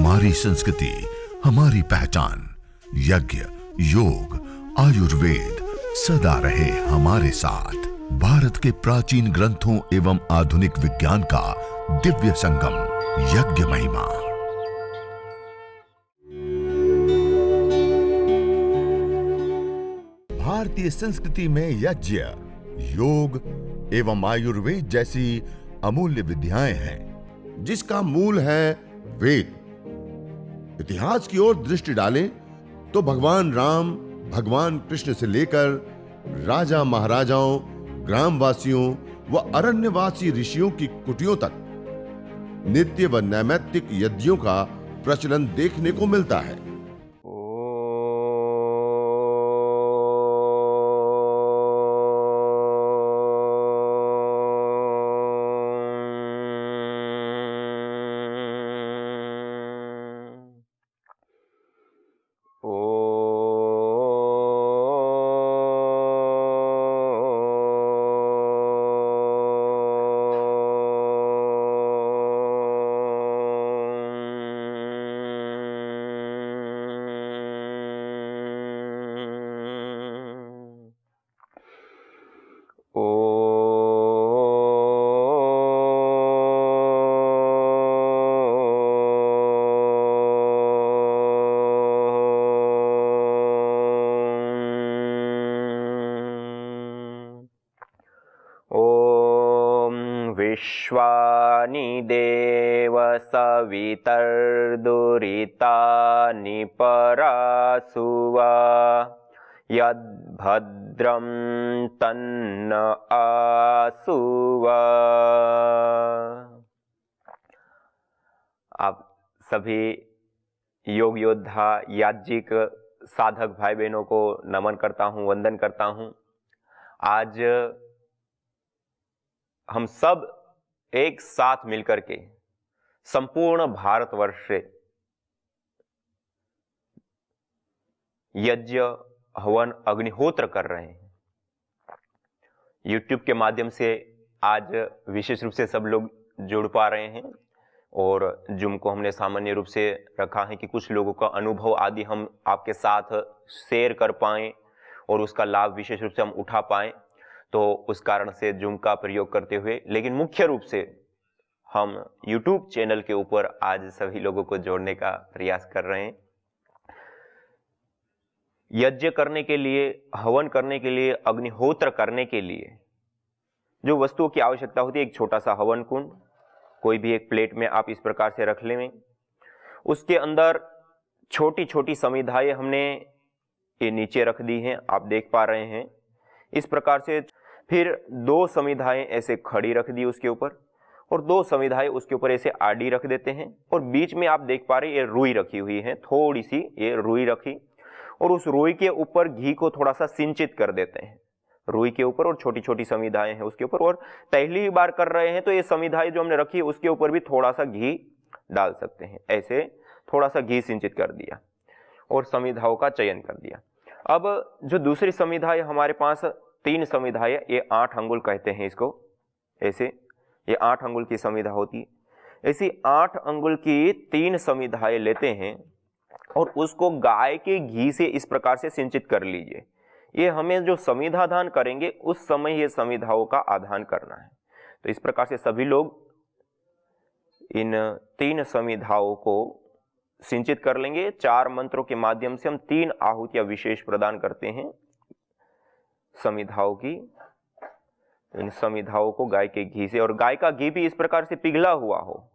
हमारी संस्कृति, हमारी पहचान। यज्ञ, योग, आयुर्वेद सदा रहे हमारे साथ। भारत के प्राचीन ग्रंथों एवं आधुनिक विज्ञान का दिव्य संगम, यज्ञ महिमा। भारतीय संस्कृति में यज्ञ, योग एवं आयुर्वेद जैसी अमूल्य विद्याएं हैं, जिसका मूल है वेद। इतिहास की ओर दृष्टि डालें तो भगवान राम, भगवान कृष्ण से लेकर राजा महाराजाओं, ग्रामवासियों व अरण्यवासी ऋषियों की कुटियों तक नित्य व नैमित्तिक यज्ञों का प्रचलन देखने को मिलता है। विश्वानि देव सवितर्दुरितानि परासुवा यद्भद्रं तन्न आसुवा। आप सभी योग योद्धा, याज्ञिक साधक भाई बहनों को नमन करता हूं, वंदन करता हूं। आज हम सब एक साथ मिलकर के संपूर्ण भारतवर्ष से यज्ञ, हवन, अग्निहोत्र कर रहे हैं। YouTube के माध्यम से आज विशेष रूप से सब लोग जुड़ पा रहे हैं और जूम को हमने सामान्य रूप से रखा है कि कुछ लोगों का अनुभव आदि हम आपके साथ शेयर कर पाएं और उसका लाभ विशेष रूप से हम उठा पाएं। तो उस कारण से जूम का प्रयोग करते हुए, लेकिन मुख्य रूप से हम YouTube चैनल के ऊपर आज सभी लोगों को जोड़ने का प्रयास कर रहे हैं। यज्ञ करने के लिए, हवन करने के लिए, अग्निहोत्र करने के लिए जो वस्तुओं की आवश्यकता होती है, एक छोटा सा हवन कुंड कोई भी एक प्लेट में आप इस प्रकार से रख लें। उसके अंदर छोटी छोटी समिधाएं हमने ये नीचे रख दी हैं, आप देख पा रहे हैं इस प्रकार से। फिर 2 समिधाएं ऐसे खड़ी रख दी उसके ऊपर और 2 समिधाएं उसके ऊपर ऐसे आड़ी रख देते हैं और बीच में आप देख पा रहे हैं ये रुई रखी हुई है, थोड़ी सी ये रुई रखी और उस रुई के ऊपर घी को थोड़ा सा सिंचित कर देते हैं रुई के ऊपर, और छोटी छोटी समिधाएं हैं उसके ऊपर। और पहली बार कर रहे हैं तो ये समिधाएं जो हमने रखी है उसके ऊपर भी थोड़ा सा घी डाल सकते हैं। ऐसे थोड़ा सा घी सिंचित कर दिया और समिधाओं का चयन कर दिया। अब जो दूसरी समिधा है हमारे पास 3 समिधा है, ये 8 अंगुल कहते हैं इसको। ऐसे ये 8 अंगुल की समिधा होती है। ऐसी 8 अंगुल की 3 समिधाएं लेते हैं और उसको गाय के घी से इस प्रकार से सिंचित कर लीजिए। ये हमें जो समिधा दान करेंगे उस समय ये समिधाओं का आधान करना है। तो इस प्रकार से सभी लोग इन 3 समिधाओं को सिंचित कर लेंगे। 4 मंत्रों के माध्यम से हम 3 आहुतियां विशेष प्रदान करते हैं समिधाओं की। इन समिधाओं को गाय के घी से, और गाय का घी भी इस प्रकार से पिघला हुआ हो,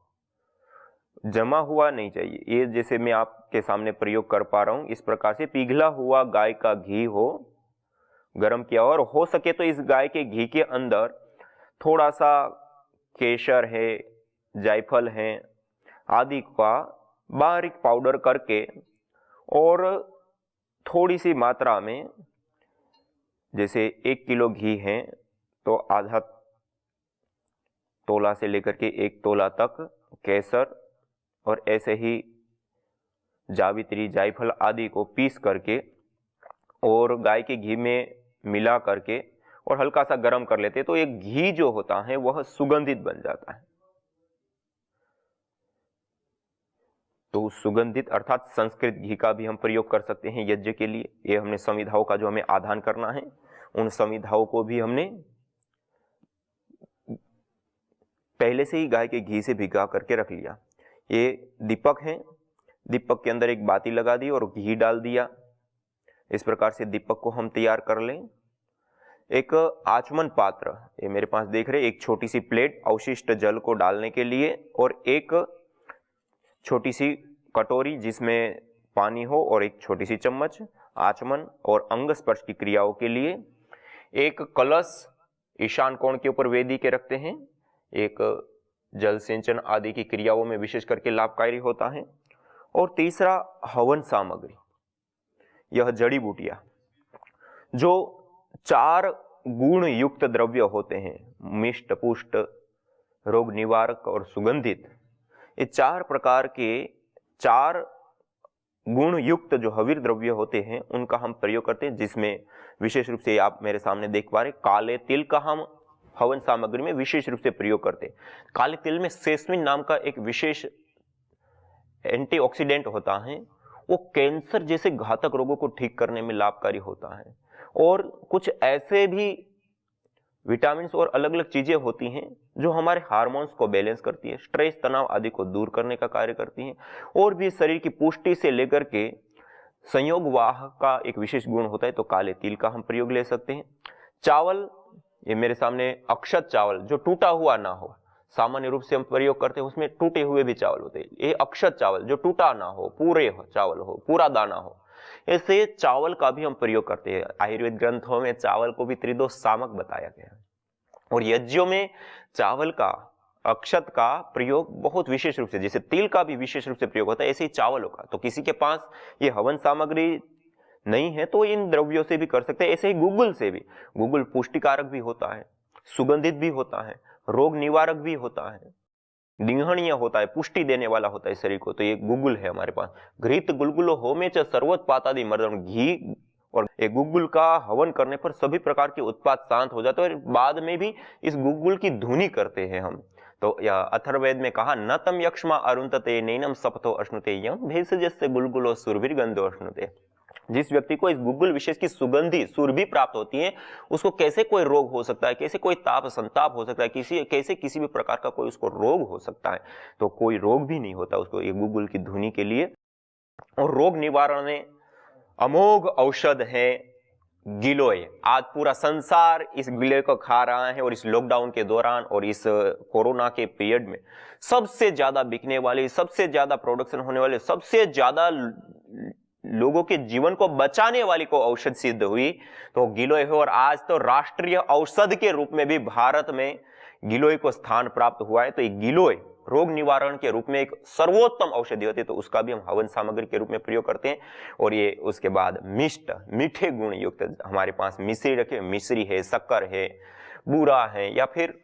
जमा हुआ नहीं चाहिए। ये जैसे मैं आपके सामने प्रयोग कर पा रहा हूं, इस प्रकार से पिघला हुआ गाय का घी हो, गरम किया और हो सके तो इस गाय के घी के अंदर थोड़ा सा केसर है, जायफल है आदि का बारीक पाउडर करके और थोड़ी सी मात्रा में, जैसे 1 किलो घी है तो आधा तोला से लेकर के 1 तोला तक केसर और ऐसे ही जावित्री, जायफल आदि को पीस करके और गाय के घी में मिला करके और हल्का सा गर्म कर लेते, तो एक घी जो होता है वह सुगंधित बन जाता है। तो सुगंधित अर्थात संस्कृत घी का भी हम प्रयोग कर सकते हैं यज्ञ के लिए। ये हमने संविधाओं का जो हमें आधान करना है, उन संविधाओं को भी हमने पहले से ही गाय के घी से भिगा करके रख लिया। ये दीपक है, दीपक के अंदर एक बाती लगा दी और घी डाल दिया। इस प्रकार से दीपक को हम तैयार कर लें। एक आचमन पात्र, ये मेरे पास देख रहे, एक छोटी सी प्लेट अवशिष्ट जल को डालने के लिए, और एक छोटी सी कटोरी जिसमें पानी हो, और एक छोटी सी चम्मच आचमन और अंग स्पर्श की क्रियाओं के लिए। एक कलश ईशान कोण के ऊपर वेदी के रखते हैं, एक जल सिंचन आदि की क्रियाओं में विशेष करके लाभकारी होता है। और तीसरा हवन सामग्री, यह जड़ी बूटियां जो 4 गुण युक्त द्रव्य होते हैं, मिष्ट, पुष्ट, रोग निवारक और सुगंधित, ये 4 प्रकार के 4 गुण युक्त जो हवीर द्रव्य होते हैं उनका हम प्रयोग करते हैं, जिसमें विशेष रूप से आप मेरे सामने देख पा रहे काले तिल का हम हवन सामग्री में विशेष रूप से प्रयोग करते हैं। काले तिल में सेसमिन नाम का एक विशेष एंटीऑक्सीडेंट होता है, वो कैंसर जैसे घातक रोगों को ठीक करने में लाभकारी होता है। और कुछ ऐसे भी विटामिन और अलग अलग चीजें होती हैं जो हमारे हार्मोन्स को बैलेंस करती है, स्ट्रेस, तनाव आदि को दूर करने का कार्य करती हैं। और भी शरीर की पुष्टि से लेकर के संयोग वाह का एक विशेष गुण होता है, तो काले तिल का हम प्रयोग ले सकते हैं। चावल, ये मेरे सामने अक्षत चावल जो टूटा हुआ ना हो, सामान्य रूप से हम प्रयोग करते हैं, उसमें टूटे हुए भी चावल होते हैं। ये अक्षत चावल जो टूटा ना हो, पूरे चावल हो, पूरा दाना हो, ऐसे चावल का भी हम प्रयोग करते हैं। आयुर्वेद ग्रंथों में चावल को भी त्रिदोष सामक बताया गया है, और यज्ञों में चावल का, अक्षत का प्रयोग बहुत विशेष रूप से, जैसे तिल का भी विशेष रूप से प्रयोग होता है, ऐसे ही चावलों का। तो किसी के पास ये हवन सामग्री नहीं है तो इन द्रव्यों से भी कर सकते हैं। ऐसे ही गुग्गुल से भी, गुग्गुल पुष्टिकारक भी होता है, सुगंधित भी होता है, रोग निवारक भी होता है, दिंहणीय होता है, पुष्टि देने वाला होता है शरीर को। तो ये गुग्गुल है हमारे पास। घृत गुलगुलो होमे च सर्वोत्पातादि मर्दन, घी और एक गुग्गुल का हवन करने पर सभी प्रकार के उत्पाद शांत हो जाते हैं, और बाद में भी इस गुग्गुल की धुनी करते हैं हम। तो यह अथर्ववेद में कहा, न तम यक्ष्मा अरुंधते नैनम सपथो अश्नुते यम भेषजस्य गुलगुलो सुरभिर्गंधो अश्नुते। जिस व्यक्ति को इस गुग्गुल विशेष की सुगंधी सुरभि प्राप्त होती है, उसको कैसे कोई रोग हो सकता है, कैसे कोई ताप संताप हो सकता है, कैसे किसी भी प्रकार का कोई उसको रोग हो सकता है, तो कोई रोग भी नहीं होता उसको ये गुग्गुल की धुनी के लिए। और रोग निवारण में अमोघ औषध है गिलोय। आज पूरा संसार इस गिलोय को खा रहा है, और इस लॉकडाउन के दौरान और इस कोरोना के पीरियड में सबसे ज्यादा बिकने वाली, सबसे ज्यादा प्रोडक्शन होने वाले, सबसे ज्यादा लोगों के जीवन को बचाने वाली को औषध सिद्ध हुई तो गिलोय है। और आज तो राष्ट्रीय औषध के रूप में भी भारत में गिलोय को स्थान प्राप्त हुआ है। तो ये गिलोय रोग निवारण के रूप में एक सर्वोत्तम औषधि होती है, तो उसका भी हम हवन सामग्री के रूप में प्रयोग करते हैं। और ये उसके बाद मिष्ट, मीठे गुण युक्त हमारे पास मिश्री रखे, मिश्री है, शक्कर है, बूरा है, या फिर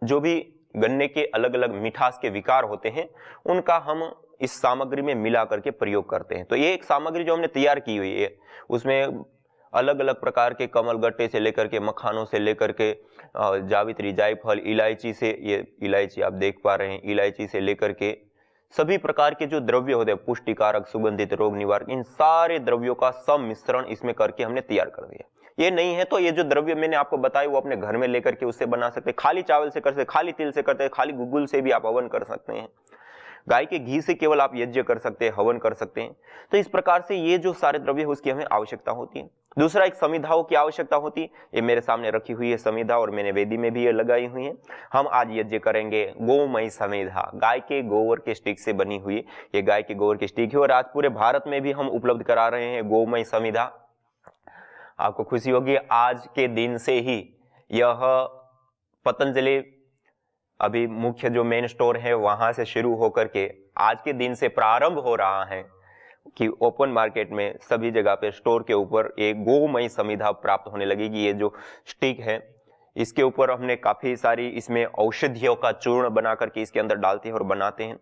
जो भी गन्ने के अलग अलग मिठास के विकार होते हैं, उनका हम इस सामग्री में मिला करके प्रयोग करते हैं। तो ये एक सामग्री जो हमने तैयार की हुई है, उसमें अलग अलग प्रकार के कमल गट्टे से लेकर के, मखानों से लेकर के, जावित्री, जायफल, इलायची से, ये इलायची आप देख पा रहे हैं, इलायची से लेकर के सभी प्रकार के जो द्रव्य होते हैं, पुष्टिकारक, सुगंधित, रोग निवारक, इन सारे द्रव्यों का सम्मिश्रण इसमें करके हमने तैयार कर दिया। ये नहीं है तो ये जो द्रव्य मैंने आपको बताए वो अपने घर में लेकर के उससे बना सकते हैं। खाली चावल से कर सकते, खाली तिल से करते हैं, खाली गुग्गुल से भी आप हवन कर सकते हैं, गाय के घी से केवल आप यज्ञ कर सकते हैं, हवन कर सकते हैं। तो इस प्रकार से ये जो सारे द्रव्य है उसकी हमें आवश्यकता होती है। दूसरा, एक समिधाओं की आवश्यकता होती है। ये मेरे सामने रखी हुई है समिधा, और मैंने वेदी में भी ये लगाई हुई है। हम आज यज्ञ करेंगे गोमय समिधा, गाय के गोबर के स्टिक से बनी हुई ये गाय के गोबर की स्टिक है, और आज पूरे भारत में भी हम उपलब्ध करा रहे हैं गोमय समिधा। आपको खुशी होगी, आज के दिन से ही यह पतंजलि अभी मुख्य जो मेन स्टोर है वहां से शुरू होकर के आज के दिन से प्रारंभ हो रहा है कि ओपन मार्केट में सभी जगह पे स्टोर के ऊपर एक गोमय समिधा प्राप्त होने लगेगी। ये जो स्टिक है इसके ऊपर हमने काफी सारी इसमें औषधियों का चूर्ण बना करके इसके अंदर डालते हैं और बनाते हैं,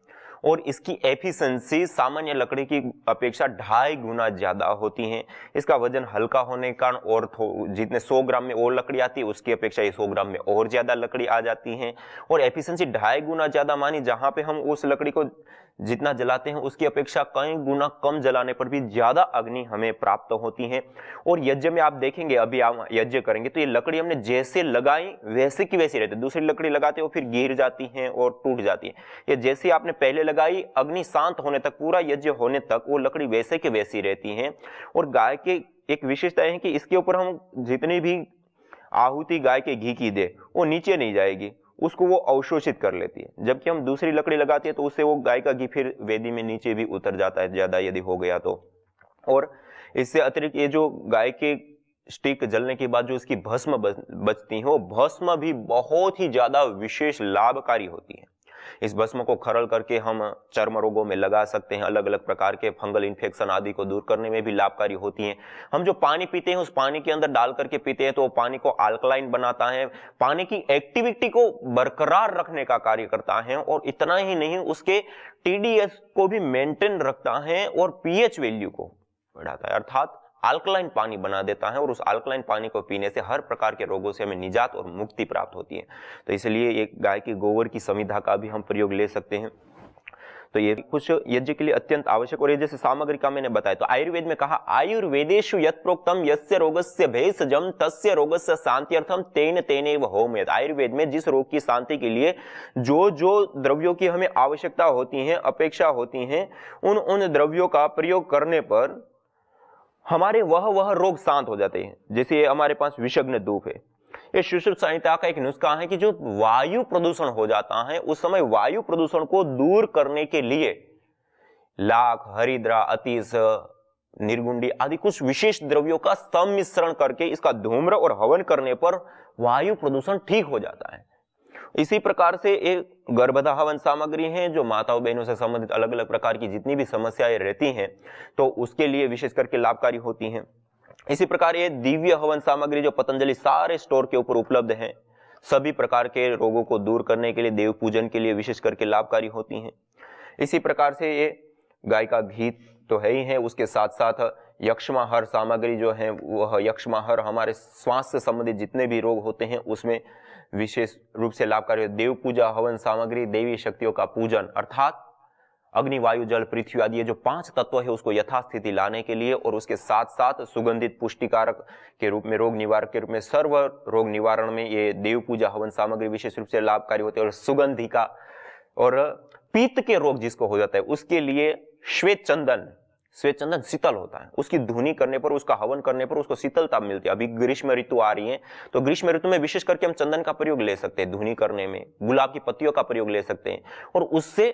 और इसकी एफिशिएंसी सामान्य लकड़ी की अपेक्षा 2.5 गुना ज्यादा होती है। इसका वजन हल्का होने के कारण और जितने 100 ग्राम में और लकड़ी आती है उसकी अपेक्षा 100 ग्राम में और ज्यादा लकड़ी आ जाती है, और एफिशिएंसी 2.5 गुना ज्यादा मानी। जहां पे हम उस लकड़ी को जितना जलाते हैं उसकी अपेक्षा कई गुना कम जलाने पर भी ज्यादा अग्नि हमें प्राप्त होती है। और यज्ञ में आप देखेंगे, अभी आप यज्ञ करेंगे तो ये लकड़ी हमने जैसे लगाई वैसे की वैसी रहती है। दूसरी लकड़ी लगाते हो फिर गिर जाती है और टूट जाती है। ये जैसे आपने पहले लगाई, अग्नि शांत होने तक, पूरा यज्ञ होने तक वो लकड़ी वैसे की वैसी रहती है। और गाय के एक विशेषता है कि इसके ऊपर हम जितनी भी आहुति गाय के घी की दे वो नीचे नहीं जाएगी, उसको वो अवशोषित कर लेती है। जबकि हम दूसरी लकड़ी लगाते हैं तो उससे वो गाय का घी फिर वेदी में नीचे भी उतर जाता है ज्यादा यदि हो गया तो। और इससे अतिरिक्त ये जो गाय के स्टिक जलने के बाद जो इसकी भस्म बचती है, वो भस्म भी बहुत ही ज्यादा विशेष लाभकारी होती है। इस भस्म को खरल करके हम चर्म रोगों में लगा सकते हैं, अलग अलग प्रकार के फंगल इन्फेक्शन आदि को दूर करने में भी लाभकारी होती हैं। हम जो पानी पीते हैं उस पानी के अंदर डाल करके पीते हैं तो वो पानी को अल्कलाइन बनाता है, पानी की एक्टिविटी को बरकरार रखने का कार्य करता है। और इतना ही नहीं, उसके टीडीएस को भी मेंटेन रखता है और पीएच वैल्यू को बढ़ाता है, अर्थात अल्कलाइन पानी बना देता है। और उस अल्कलाइन पानी को पीने से हर प्रकार के रोगों से हमें निजात और मुक्ति प्राप्त होती है। तो इसलिए एक गाय के गोबर की समिधा का भी हम प्रयोग ले सकते हैं। तो ये कुछ यज्ञ के लिए अत्यंत आवश्यक। और ये जैसे सामग्री का मैंने बताया, तो आयुर्वेद में कहा आयुर्वेदेषु यत् प्रोक्तम यस्य रोगस्य भेषजम तस्य रोगस्य शांत्यर्थम तेन तेनेव होम्येत। आयुर्वेद में जिस रोग की शांति के लिए जो जो द्रव्यों की हमें आवश्यकता होती है, अपेक्षा होती है, उन द्रव्यों का प्रयोग करने पर हमारे वह रोग शांत हो जाते हैं। जैसे हमारे पास विषग्न धूप है, ये सुश्रुत संहिता का एक नुस्खा है कि जो वायु प्रदूषण हो जाता है उस समय वायु प्रदूषण को दूर करने के लिए लाख, हरिद्रा, अतीस, निर्गुंडी आदि कुछ विशेष द्रव्यों का सम्मिश्रण करके इसका धूम्र और हवन करने पर वायु प्रदूषण ठीक हो जाता है। इसी प्रकार से एक गर्भधा हवन सामग्री है जो माताओं बहनों से संबंधित अलग अलग प्रकार की जितनी भी समस्याएं रहती हैं तो उसके लिए विशेष करके लाभकारी होती हैं। इसी प्रकार ये दिव्य हवन सामग्री जो पतंजलि सारे स्टोर के ऊपर उपलब्ध है, सभी प्रकार के रोगों को दूर करने के लिए, देव पूजन के लिए विशेष करके लाभकारी होती हैं। इसी प्रकार से ये गाय का घी तो है ही है, उसके साथ साथ यक्ष्माहर सामग्री जो है वह यक्ष्माहर हमारे श्वास से संबंधित जितने भी रोग होते हैं उसमें विशेष रूप से लाभकारी है। देव पूजा हवन सामग्री देवी शक्तियों का पूजन, अर्थात अग्नि, वायु, जल, पृथ्वी आदि ये जो 5 तत्व है उसको यथास्थिति लाने के लिए, और उसके साथ साथ सुगंधित पुष्टिकारक के रूप में, रोग निवारक के रूप में, सर्व रोग निवारण में ये देव पूजा हवन सामग्री विशेष रूप से लाभकारी होते हैं। और सुगंधि का और पीत के रोग जिसको हो जाता है उसके लिए श्वेत चंदन शीतल होता है, उसकी धुनी करने पर, उसका हवन करने पर उसको शीतलता मिलती है। अभी ग्रीष्म ऋतु आ रही है तो ग्रीष्म ऋतु में विशेष करके हम चंदन का प्रयोग ले सकते हैं धुनी करने में, गुलाब की पत्तियों का प्रयोग ले सकते हैं। और उससे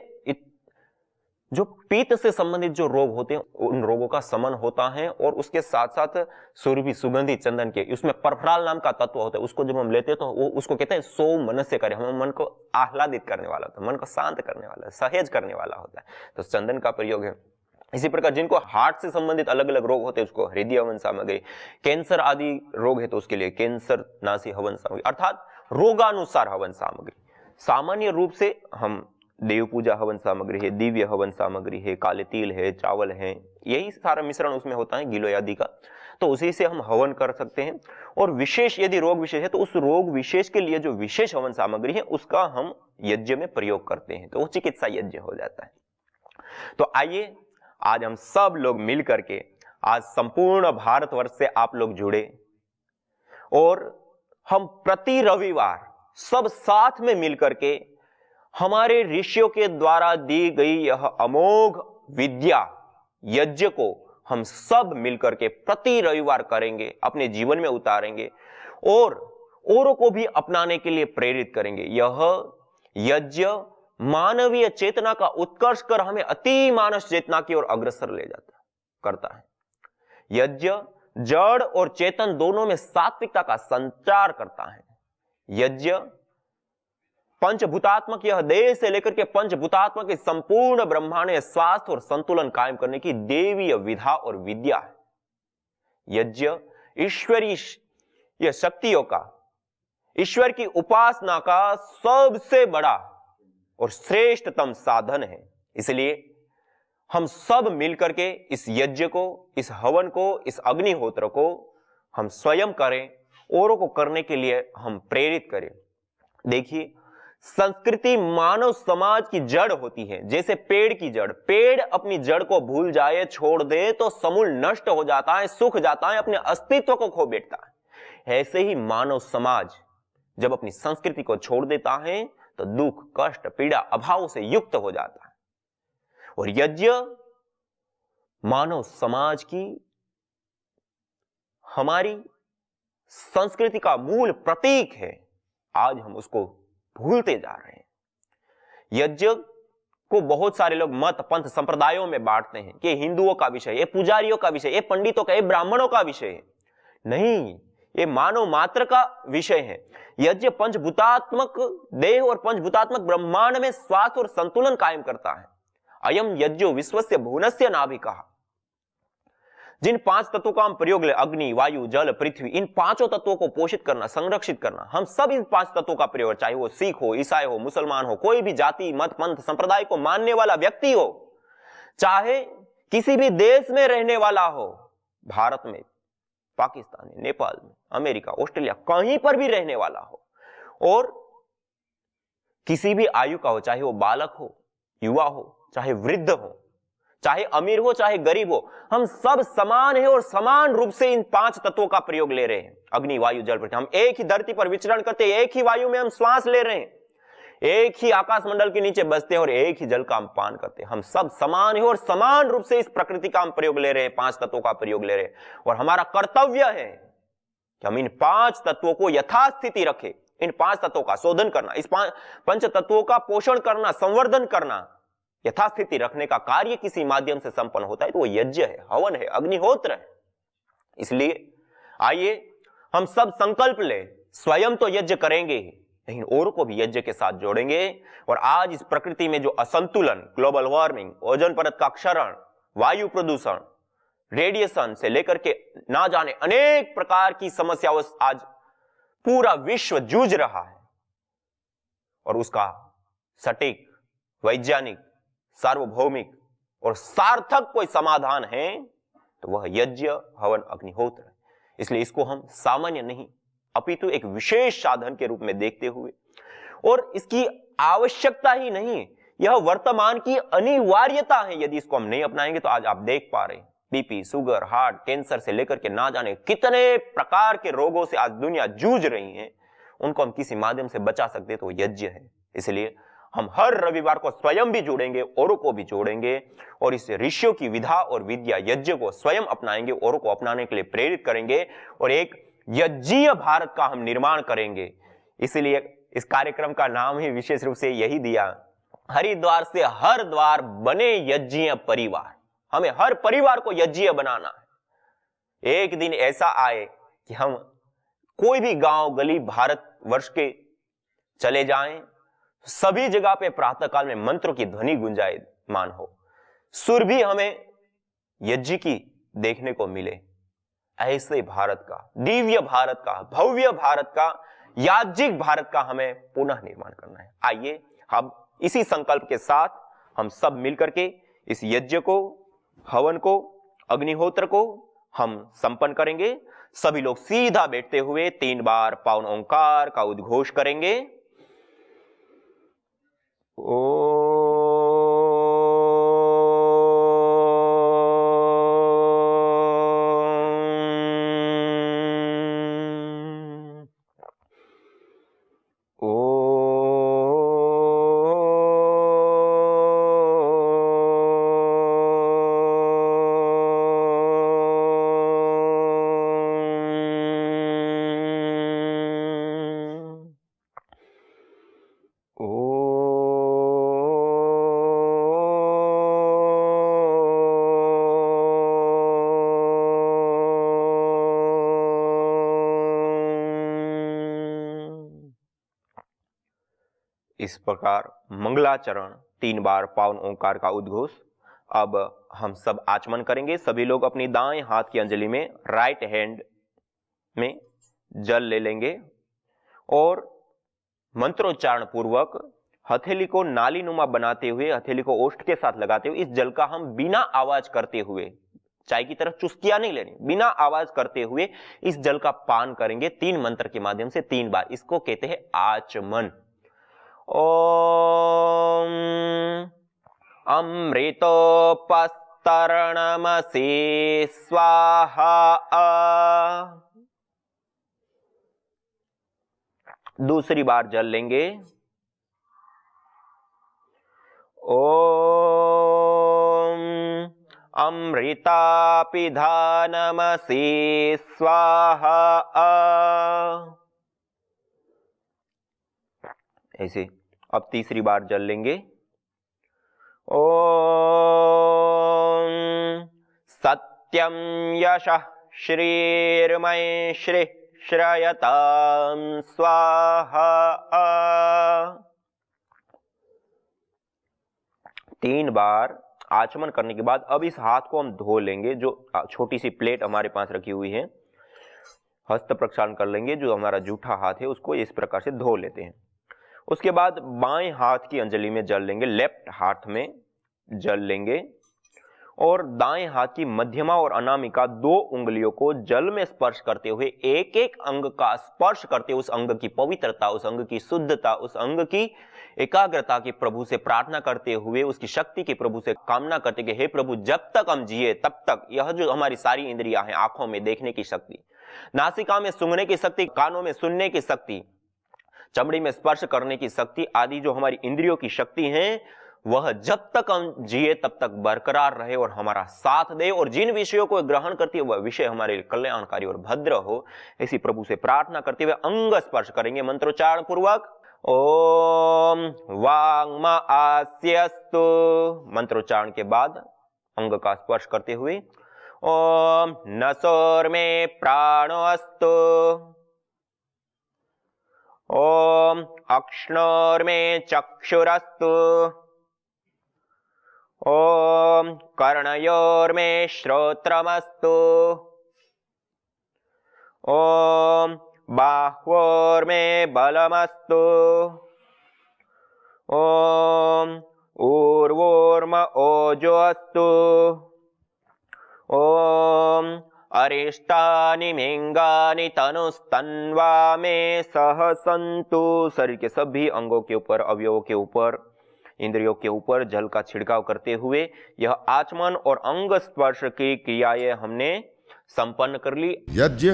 जो पीत से संबंधित जो रोग होते हैं उन रोगों का शमन होता है। और उसके साथ साथ सुरभि सुगंधित चंदन के उसमें परफ्राल नाम का तत्व होता है, उसको जब हम लेते हैं तो वो उसको कहते हैं सो मनस्य करे, हमें मन को आह्लादित करने वाला होता है, मन को शांत करने वाला, सहेज करने वाला होता है, तो चंदन का प्रयोग है। इसी प्रकार जिनको हार्ट से संबंधित अलग अलग रोग होते हैं उसको हृदय हवन सामग्री, कैंसर आदि रोग है तो उसके लिए कैंसर नासी हवन सामग्री, अर्थात रोगानुसार हवन सामग्री। सामान्य रूप से हम देव पूजा हवन सामग्री है, दिव्य हवन सामग्री है, काले तिल है, चावल है, यही सारा मिश्रण उसमें होता है गिलोय आदि का, तो उसी से हम हवन कर सकते हैं। और विशेष यदि रोग विशेष है तो उस रोग विशेष के लिए जो विशेष हवन सामग्री है उसका हम यज्ञ में प्रयोग करते हैं, तो वो चिकित्सा यज्ञ हो जाता है। तो आइए आज हम सब लोग मिल करके, आज संपूर्ण भारतवर्ष से आप लोग जुड़े और हम प्रति रविवार सब साथ में मिल करके हमारे ऋषियों के द्वारा दी गई यह अमोघ विद्या यज्ञ को हम सब मिलकर के प्रति रविवार करेंगे, अपने जीवन में उतारेंगे और औरों को भी अपनाने के लिए प्रेरित करेंगे। यह यज्ञ मानवीय चेतना का उत्कर्ष कर हमें अति मानस चेतना की ओर अग्रसर ले जाता करता है। यज्ञ जड़ और चेतन दोनों में सात्विकता का संचार करता है। यज्ञ पंचभूतात्मक, यह देह से लेकर के पंचभूतात्मक के संपूर्ण ब्रह्मांड स्वास्थ्य और संतुलन कायम करने की देवीय विधा और विद्या है। यज्ञ ईश्वरीय शक्तियों का, ईश्वर की उपासना का सबसे बड़ा और श्रेष्ठतम साधन है। इसलिए हम सब मिलकर के इस यज्ञ को, इस हवन को, इस अग्निहोत्र को हम स्वयं करें, औरों को करने के लिए हम प्रेरित करें। देखिए संस्कृति मानव समाज की जड़ होती है। जैसे पेड़ की जड़, पेड़ अपनी जड़ को भूल जाए, छोड़ दे तो समूल नष्ट हो जाता है, सूख जाता है, अपने अस्तित्व को खो बैठता है। ऐसे ही मानव समाज जब अपनी संस्कृति को छोड़ देता है तो दुख, कष्ट, पीड़ा, अभाव से युक्त हो जाता है। और यज्ञ मानव समाज की, हमारी संस्कृति का मूल प्रतीक है। आज हम उसको भूलते जा रहे हैं। यज्ञ को बहुत सारे लोग मत, पंथ, संप्रदायों में बांटते हैं कि हिंदुओं का विषय, ये पुजारियों का विषय, ये पंडितों का, ये ब्राह्मणों का विषय है। नहीं, ये मानव मात्र का विषय है। यज्ञ पंचभूतात्मक देह और पंचभूतात्मक ब्रह्मांड में स्वास्थ्य और संतुलन कायम करता है। अयम यज्ञो विश्वस्य भुवनस्य नाभिकः। जिन 5 तत्वों का हम प्रयोग ले, अग्नि, वायु, जल, पृथ्वी, इन 5 तत्वों को पोषित करना, संरक्षित करना, हम सब इन 5 तत्वों का प्रयोग, चाहे वो सिख हो, ईसाई हो, मुसलमान हो, कोई भी जाति, मत, पंथ, संप्रदाय को मानने वाला व्यक्ति हो, चाहे किसी भी देश में रहने वाला हो, भारत में, पाकिस्तान में, नेपाल में, अमेरिका, ऑस्ट्रेलिया, कहीं पर भी रहने वाला हो, और किसी भी आयु का हो, चाहे वो बालक हो, युवा हो, चाहे वृद्ध हो, चाहे अमीर हो, चाहे गरीब हो, हम सब समान हैं और समान रूप से इन 5 तत्वों का प्रयोग ले रहे हैं। अग्नि, वायु, जल, पृथ्वी। हम एक ही धरती पर विचरण करते हैं, एक ही वायु में हम श्वास ले रहे हैं, एक ही आकाश मंडल के नीचे बसते हैं और एक ही जल का हम पान करते हैं। हम सब समान हैं और समान रूप से इस प्रकृति का हम प्रयोग ले रहे हैं, 5 तत्वों का प्रयोग ले रहे हैं। और हमारा कर्तव्य है कि हम इन 5 तत्वों को यथास्थिति रखें, इन 5 तत्वों का शोधन करना, इस 5 तत्वों का पोषण करना, संवर्धन करना, यथास्थिति रखने का कार्य किसी माध्यम से संपन्न होता है तो वो यज्ञ है, हवन है, अग्निहोत्र है। इसलिए आइए हम सब संकल्प ले, स्वयं तो यज्ञ करेंगे ही, लेकिन औरों को भी यज्ञ के साथ जोड़ेंगे। और आज इस प्रकृति में जो असंतुलन, ग्लोबल वार्मिंग, ओजोन परत का क्षरण, वायु प्रदूषण, रेडिएशन से लेकर के ना जाने अनेक प्रकार की समस्याओं आज पूरा विश्व जूझ रहा है, और उसका सटीक, वैज्ञानिक, सार्वभौमिक और सार्थक कोई समाधान है तो वह यज्ञ, हवन, अग्निहोत्र है। इसलिए इसको हम सामान्य नहीं अपितु एक विशेष साधन के रूप में देखते हुए, और इसकी आवश्यकता ही नहीं, यह वर्तमान की अनिवार्यता है। यदि इसको हम नहीं अपनाएंगे तो आज आप देख पा रहे हैं बीपी, शुगर, हार्ट, कैंसर से लेकर के ना जाने कितने प्रकार के रोगों से आज दुनिया जूझ रही है, उनको हम किसी माध्यम से बचा सकते तो यज्ञ है। इसलिए हम हर रविवार को स्वयं भी जोड़ेंगे, औरों को भी जोड़ेंगे, और इस ऋषियों की विधा और विद्या यज्ञ को स्वयं अपनाएंगे, औरों को अपनाने के लिए प्रेरित करेंगे, और एक यज्ञीय भारत का हम निर्माण करेंगे। इसलिए इस कार्यक्रम का नाम ही विशेष रूप से यही दिया, हरिद्वार से हर द्वार बने यज्ञीय परिवार। हमें हर परिवार को यज्ञीय बनाना है। एक दिन ऐसा आए कि हम कोई भी गांव, गली, भारत वर्ष के चले जाएं, सभी जगह पे प्रातःकाल में मंत्रों की ध्वनि गुंजायमान हो, सुर भी हमें यज्ञ की देखने को मिले। ऐसे भारत का, दिव्य भारत का, भव्य भारत का, याज्ञिक भारत का हमें पुनः निर्माण करना है। आइए हम इसी संकल्प के साथ हम सब मिलकर के इस यज्ञ को, हवन को, अग्निहोत्र को हम संपन्न करेंगे। सभी लोग सीधा बैठते हुए 3 बार पावन ओंकार का उद्घोष करेंगे। इस प्रकार मंगलाचरण 3 बार पावन ओंकार का उद्घोष। अब हम सब आचमन करेंगे। सभी लोग अपनी दाएं हाथ की अंजलि में, राइट हैंड में जल ले लेंगे और मंत्रोच्चारण पूर्वक हथेली को नालीनुमा बनाते हुए, हथेली को ओष्ठ के साथ लगाते हुए, इस जल का हम बिना आवाज करते हुए, चाय की तरह चुस्कियां नहीं लेनी, बिना आवाज करते हुए इस जल का पान करेंगे 3 मंत्र के माध्यम से 3 बार। इसको कहते हैं आचमन। ओम अमृतोपस्तरणमसि स्वाहा। दूसरी बार जल लेंगे। ओम अमृतापिधानमसि स्वाहा। ऐसे अब तीसरी बार जल लेंगे। ओम सत्यम यशः श्रीर्मय श्री श्रयताम स्वाहा। 3 बार आचमन करने के बाद अब इस हाथ को हम धो लेंगे। जो छोटी सी प्लेट हमारे पास रखी हुई है, हस्त प्रक्षालन कर लेंगे। जो हमारा जूठा हाथ है उसको इस प्रकार से धो लेते हैं। उसके बाद बाएं हाथ की अंजलि में जल लेंगे, लेफ्ट हाथ में जल लेंगे और दाएं हाथ की मध्यमा और अनामिका 2 उंगलियों को जल में स्पर्श करते हुए एक एक अंग का स्पर्श करते हुए उस अंग की पवित्रता, उस अंग की शुद्धता, उस अंग की एकाग्रता की प्रभु से प्रार्थना करते हुए, उसकी शक्ति की प्रभु से कामना करते कि हे प्रभु, जब तक हम जिए तब तक यह जो हमारी सारी इंद्रियां हैं, आंखों में देखने की शक्ति, नासिका में सूंघने की शक्ति, कानों में सुनने की शक्ति, चमड़ी में स्पर्श करने की शक्ति आदि जो हमारी इंद्रियों की शक्ति है, वह जब तक हम जिए तब तक बरकरार रहे और हमारा साथ दे, और जिन विषयों को ग्रहण करती है वह विषय हमारे लिए कल्याणकारी और भद्र हो, ऐसी प्रभु से प्रार्थना करते हुए अंग स्पर्श करेंगे मंत्रोच्चारण पूर्वक। ओम वांगमा आस्यस्तु, मंत्रोच्चारण के बाद अंग का स्पर्श करते हुए ओम नसोर्मे प्राणोऽस्तु, ओम अक्ष्णोर्मे चक्षुरस्तु, ओम कर्णयोर्मे श्रोत्रमस्तु, ओम बाह्वोर्मे बलमस्तु, ओम ऊर्वोर्म ओजोऽस्तु, ओम अरिष्टानि मिंगानि तनुस्तन्वा मे सह सन्तु। शरीर के सभी अंगों के ऊपर, अवयवों के ऊपर, इंद्रियों के ऊपर जल का छिड़काव करते हुए यह आचमन और अंग स्पर्श की क्रियाएं हमने संपन्न कर ली। यज्ञ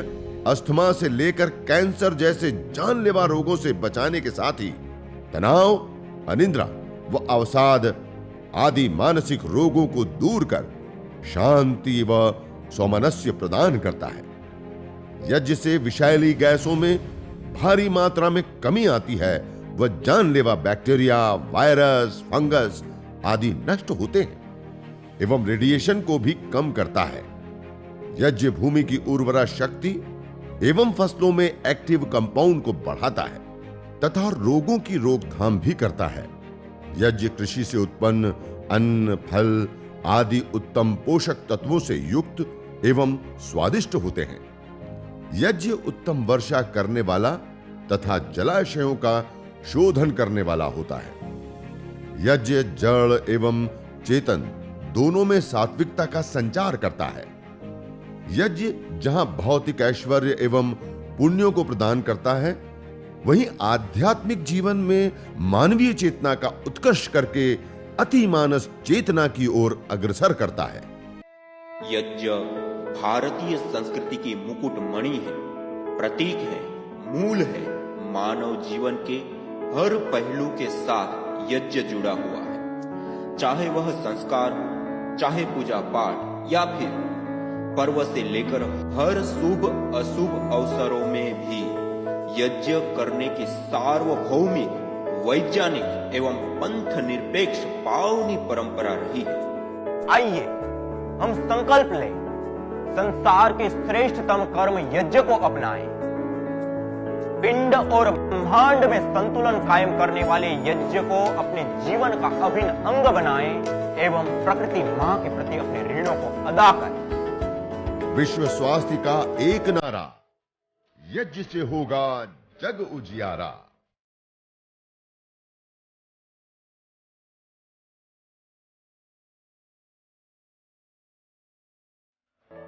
अस्थमा से लेकर कैंसर जैसे जानलेवा रोगों से बचाने के साथ ही तनाव, अनिद्रा व अवसाद आदि मानसिक रोगों को दूर कर शांति व सौमनस्य प्रदान करता है। यज्ञ से विषैली गैसों में भारी मात्रा में कमी आती है व जानलेवा बैक्टीरिया, वायरस, फंगस आदि नष्ट होते हैं एवं रेडिएशन को भी कम करता है। यज्ञ भूमि की उर्वरा शक्ति एवं फसलों में एक्टिव कंपाउंड को बढ़ाता है तथा रोगों की रोकथाम भी करता है। यज्ञ कृषि से उत्पन्न अन्न, फल आदि उत्तम पोषक तत्वों से युक्त एवं स्वादिष्ट होते हैं। यज्ञ उत्तम वर्षा करने वाला तथा जलाशयों का शोधन करने वाला होता है। यज्ञ जड़ एवं चेतन दोनों में सात्विकता का संचार करता है। यज्ञ जहां भौतिक ऐश्वर्य एवं पुण्यों को प्रदान करता है, वहीं आध्यात्मिक जीवन में मानवीय चेतना का उत्कर्ष करके अतिमानस चेतना की ओर अग्रसर करता है। यज्ञ भारतीय संस्कृति की मुकुट मणि है, प्रतीक है, मूल है। मानव जीवन के हर पहलू के साथ यज्ञ जुड़ा हुआ है, चाहे वह संस्कार हो, चाहे पूजा पाठ या फिर पर्व से लेकर हर शुभ अशुभ अवसरों में भी यज्ञ करने की सार्वभौमिक, वैज्ञानिक एवं पंथ निरपेक्ष पावनी परंपरा रही है। आइए हम संकल्प लें, संसार के श्रेष्ठतम कर्म यज्ञ को अपनाएं। पिंड और ब्रह्मांड में संतुलन कायम करने वाले यज्ञ को अपने जीवन का अभिन्न अंग बनाएं एवं प्रकृति मां के प्रति अपने ऋणों को अदा करें। विश्व स्वास्थ्य का एक नारा, यज्ञ से होगा जग उजियारा।